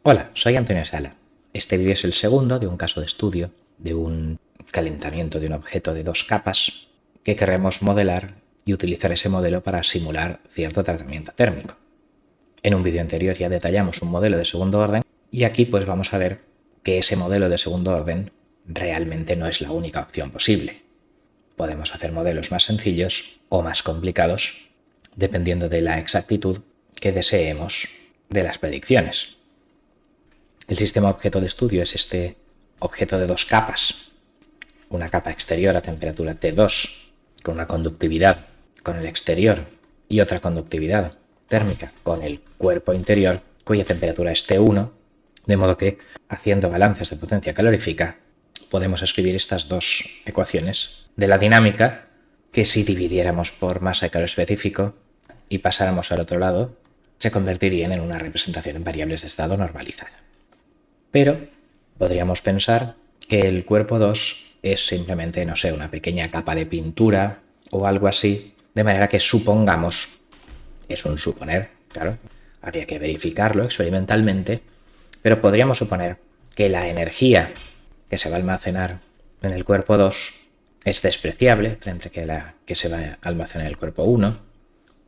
Hola, soy Antonio Sala. Este vídeo es el segundo de un caso de estudio de un calentamiento de un objeto de dos capas que queremos modelar y utilizar ese modelo para simular cierto tratamiento térmico. En un vídeo anterior ya detallamos un modelo de segundo orden y aquí pues vamos a ver que ese modelo de segundo orden realmente no es la única opción posible. Podemos hacer modelos más sencillos o más complicados dependiendo de la exactitud que deseemos de las predicciones. El sistema objeto de estudio es este objeto de dos capas. Una capa exterior a temperatura T2 con una conductividad con el exterior y otra conductividad térmica con el cuerpo interior cuya temperatura es T1, de modo que, haciendo balances de potencia calorífica, podemos escribir estas dos ecuaciones de la dinámica que si dividiéramos por masa y calor específico y pasáramos al otro lado, se convertirían en una representación en variables de estado normalizada. Pero podríamos pensar que el cuerpo 2 es simplemente, no sé, una pequeña capa de pintura o algo así, de manera que supongamos, es un suponer, claro, habría que verificarlo experimentalmente, pero podríamos suponer que la energía que se va a almacenar en el cuerpo 2 es despreciable frente a la que se va a almacenar en el cuerpo 1,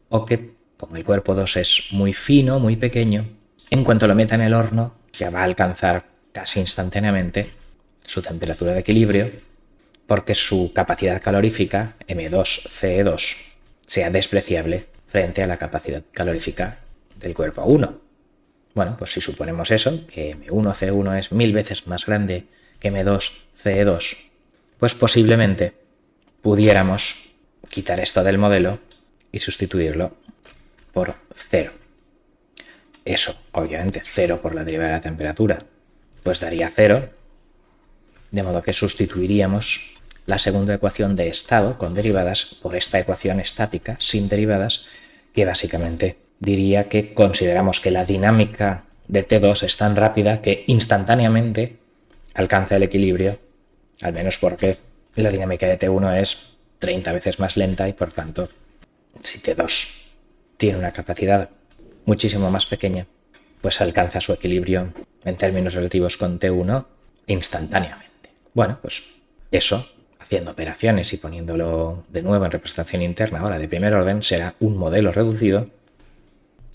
o que, como el cuerpo 2 es muy fino, muy pequeño, en cuanto lo meta en el horno, ya va a alcanzar casi instantáneamente su temperatura de equilibrio porque su capacidad calorífica, M2CE2, sea despreciable frente a la capacidad calorífica del cuerpo 1. Bueno, pues si suponemos eso, que M1C1 es 1000 veces más grande que M2CE2, pues posiblemente pudiéramos quitar esto del modelo y sustituirlo por 0. Eso, obviamente, 0 por la derivada de la temperatura, pues daría 0, de modo que sustituiríamos la segunda ecuación de estado con derivadas por esta ecuación estática sin derivadas, que básicamente diría que consideramos que la dinámica de T2 es tan rápida que instantáneamente alcanza el equilibrio, al menos porque la dinámica de T1 es 30 veces más lenta y por tanto, si T2 tiene una capacidad muchísimo más pequeña, pues alcanza su equilibrio en términos relativos con T1 instantáneamente. Bueno, pues eso, haciendo operaciones y poniéndolo de nuevo en representación interna ahora de primer orden, será un modelo reducido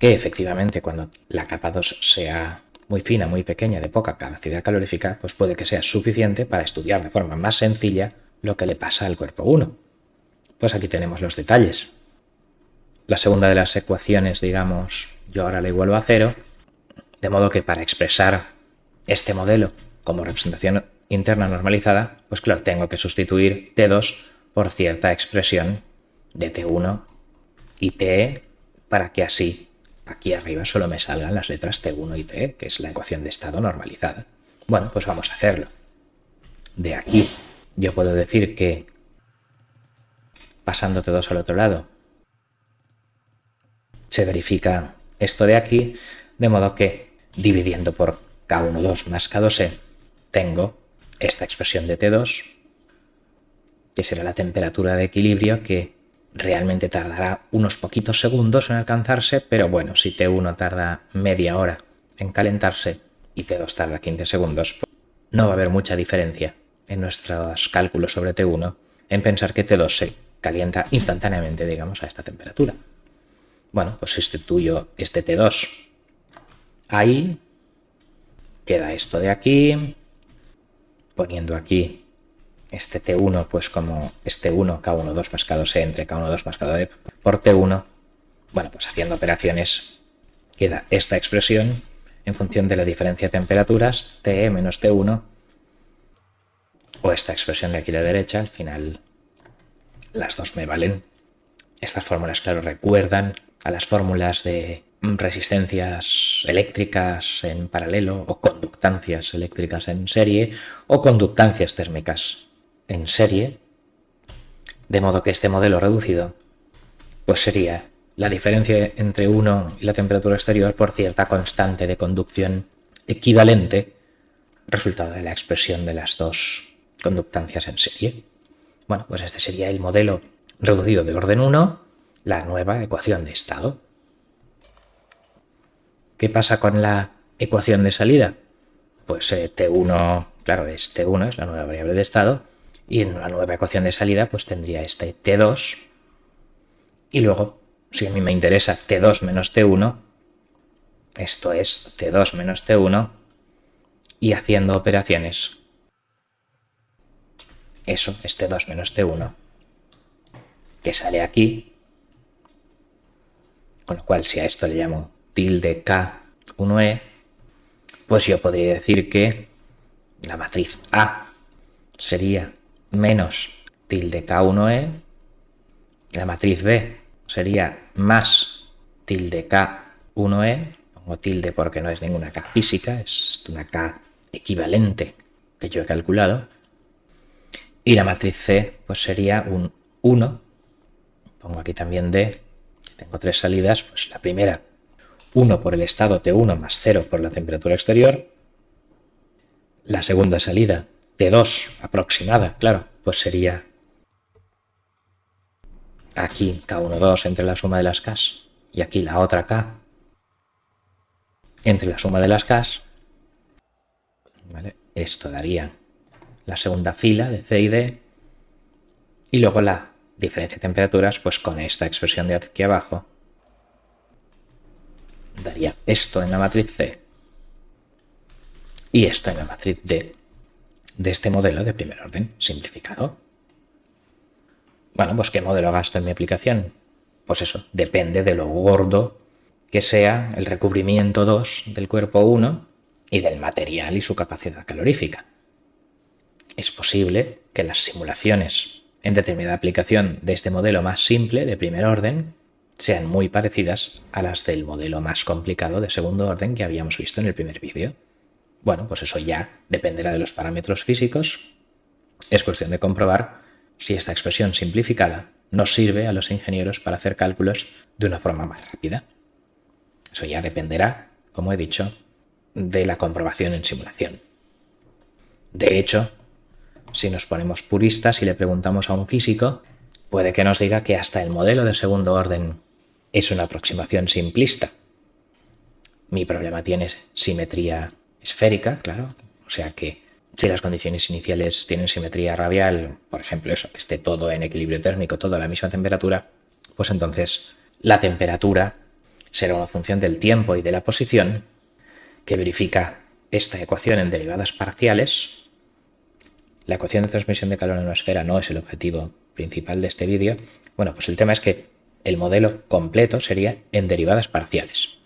que efectivamente cuando la capa 2 sea muy fina, muy pequeña, de poca capacidad calorífica, pues puede que sea suficiente para estudiar de forma más sencilla lo que le pasa al cuerpo 1. Pues aquí tenemos los detalles. La segunda de las ecuaciones, digamos, yo ahora la igualo a 0, de modo que para expresar este modelo como representación interna normalizada, pues claro, tengo que sustituir T2 por cierta expresión de T1 y TE para que así aquí arriba solo me salgan las letras T1 y TE, que es la ecuación de estado normalizada. Bueno, pues vamos a hacerlo. De aquí yo puedo decir que pasando T2 al otro lado se verifica esto de aquí, de modo que dividiendo por K12 más K2e tengo esta expresión de T2, que será la temperatura de equilibrio, que realmente tardará unos poquitos segundos en alcanzarse, pero bueno, si T1 tarda media hora en calentarse y T2 tarda 15 segundos, pues no va a haber mucha diferencia en nuestros cálculos sobre T1 en pensar que T2 se calienta instantáneamente, digamos, a esta temperatura. Bueno, pues sustituyo este T2 ahí, queda esto de aquí, poniendo aquí este T1 pues como este 1 K12 más K2e entre K12 más K2e por T1. Bueno, pues haciendo operaciones queda esta expresión en función de la diferencia de temperaturas, TE menos T1, o esta expresión de aquí a la derecha. Al final las dos me valen. Estas fórmulas, claro, recuerdan a las fórmulas de resistencias eléctricas en paralelo o conductancias eléctricas en serie o conductancias térmicas en serie, de modo que este modelo reducido pues sería la diferencia entre 1 y la temperatura exterior por cierta constante de conducción equivalente, resultado de la expresión de las dos conductancias en serie. Bueno, pues este sería el modelo reducido de orden 1, la nueva ecuación de estado. ¿Qué pasa con la ecuación de salida? Pues T1, claro, es T1, es la nueva variable de estado, y en la nueva ecuación de salida pues tendría este T2, y luego, si a mí me interesa T2 menos T1, esto es T2 menos T1, y haciendo operaciones, eso es T2 menos T1, que sale aquí, con lo cual si a esto le llamo tilde K1E, pues yo podría decir que la matriz A sería menos tilde K1E, la matriz B sería más tilde K1E, pongo tilde porque no es ninguna K física, es una K equivalente que yo he calculado, y la matriz C pues sería un 1, pongo aquí también D, si tengo tres salidas, pues la primera 1 por el estado T1 más 0 por la temperatura exterior, la segunda salida T2 aproximada, claro, pues sería aquí K12 entre la suma de las Ks y aquí la otra K entre la suma de las Ks, ¿vale? Esto daría la segunda fila de C y D, y luego la diferencia de temperaturas, pues con esta expresión de aquí abajo, daría esto en la matriz C y esto en la matriz D de este modelo de primer orden simplificado. Bueno, pues ¿qué modelo gasto en mi aplicación? Pues eso, depende de lo gordo que sea el recubrimiento 2 del cuerpo 1 y del material y su capacidad calorífica. Es posible que las simulaciones en determinada aplicación de este modelo más simple de primer orden sean muy parecidas a las del modelo más complicado de segundo orden que habíamos visto en el primer vídeo. Bueno, pues eso ya dependerá de los parámetros físicos. Es cuestión de comprobar si esta expresión simplificada nos sirve a los ingenieros para hacer cálculos de una forma más rápida. Eso ya dependerá, como he dicho, de la comprobación en simulación. De hecho, si nos ponemos puristas y le preguntamos a un físico, puede que nos diga que hasta el modelo de segundo orden es una aproximación simplista. Mi problema tiene simetría esférica, claro, o sea que si las condiciones iniciales tienen simetría radial, por ejemplo eso, que esté todo en equilibrio térmico, todo a la misma temperatura, pues entonces la temperatura será una función del tiempo y de la posición que verifica esta ecuación en derivadas parciales. La ecuación de transmisión de calor en una esfera no es el objetivo principal de este vídeo. Bueno, pues el tema es que el modelo completo sería en derivadas parciales.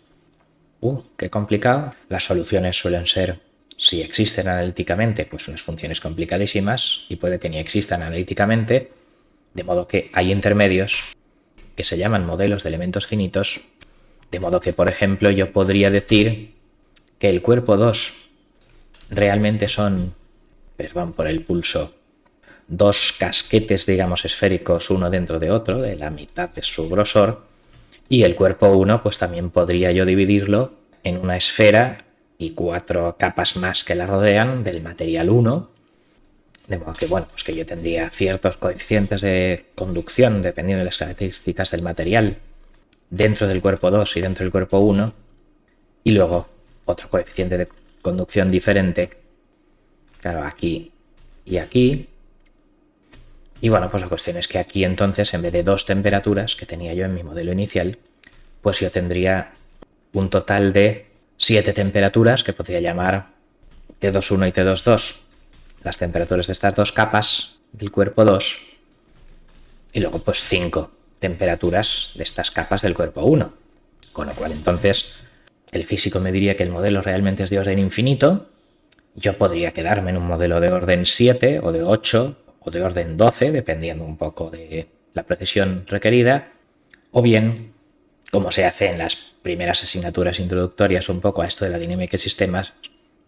Qué complicado. Las soluciones suelen ser, si existen analíticamente, pues unas funciones complicadísimas, y puede que ni existan analíticamente, de modo que hay intermedios que se llaman modelos de elementos finitos, de modo que, por ejemplo, yo podría decir que el cuerpo 2 realmente son, perdón por el pulso, dos casquetes, digamos, esféricos uno dentro de otro, de la mitad de su grosor, y el cuerpo 1 pues también podría yo dividirlo en una esfera y 4 capas más que la rodean del material 1, de modo que, bueno, pues que yo tendría ciertos coeficientes de conducción dependiendo de las características del material dentro del cuerpo 2 y dentro del cuerpo 1, y luego otro coeficiente de conducción diferente, claro, aquí y aquí. Y bueno, pues la cuestión es que aquí entonces, en vez de 2 temperaturas que tenía yo en mi modelo inicial, pues yo tendría un total de 7 temperaturas que podría llamar T21 y T22, las temperaturas de estas dos capas del cuerpo 2, y luego pues 5 temperaturas de estas capas del cuerpo 1. Con lo cual entonces el físico me diría que el modelo realmente es de orden infinito. Yo podría quedarme en un modelo de orden 7 o de 8 o de orden 12, dependiendo un poco de la precisión requerida, o bien, como se hace en las primeras asignaturas introductorias un poco a esto de la dinámica de sistemas,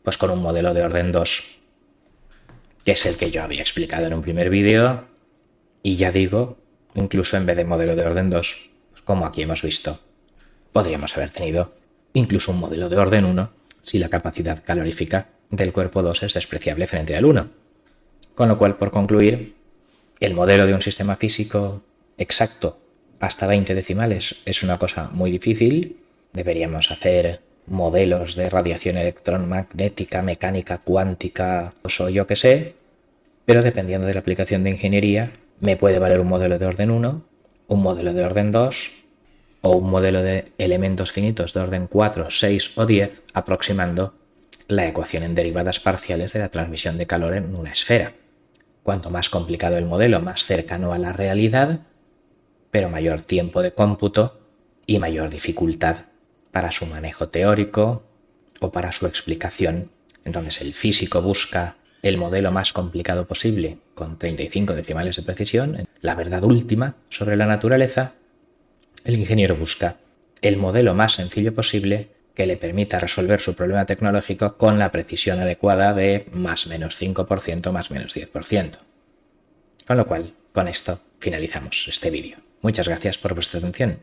pues con un modelo de orden 2, que es el que yo había explicado en un primer vídeo, y ya digo, incluso en vez de modelo de orden 2, pues como aquí hemos visto, podríamos haber tenido incluso un modelo de orden 1 si la capacidad calorífica del cuerpo 2 es despreciable frente al 1. Con lo cual, por concluir, el modelo de un sistema físico exacto hasta 20 decimales es una cosa muy difícil. Deberíamos hacer modelos de radiación electromagnética, mecánica cuántica, o yo qué sé, pero dependiendo de la aplicación de ingeniería, me puede valer un modelo de orden 1, un modelo de orden 2 o un modelo de elementos finitos de orden 4, 6 o 10, aproximando la ecuación en derivadas parciales de la transmisión de calor en una esfera. Cuanto más complicado el modelo, más cercano a la realidad, pero mayor tiempo de cómputo y mayor dificultad para su manejo teórico o para su explicación. Entonces el físico busca el modelo más complicado posible con 35 decimales de precisión, la verdad última sobre la naturaleza. El ingeniero busca el modelo más sencillo posible que le permita resolver su problema tecnológico con la precisión adecuada de más menos 5%, más menos 10%. Con lo cual, con esto finalizamos este vídeo. Muchas gracias por vuestra atención.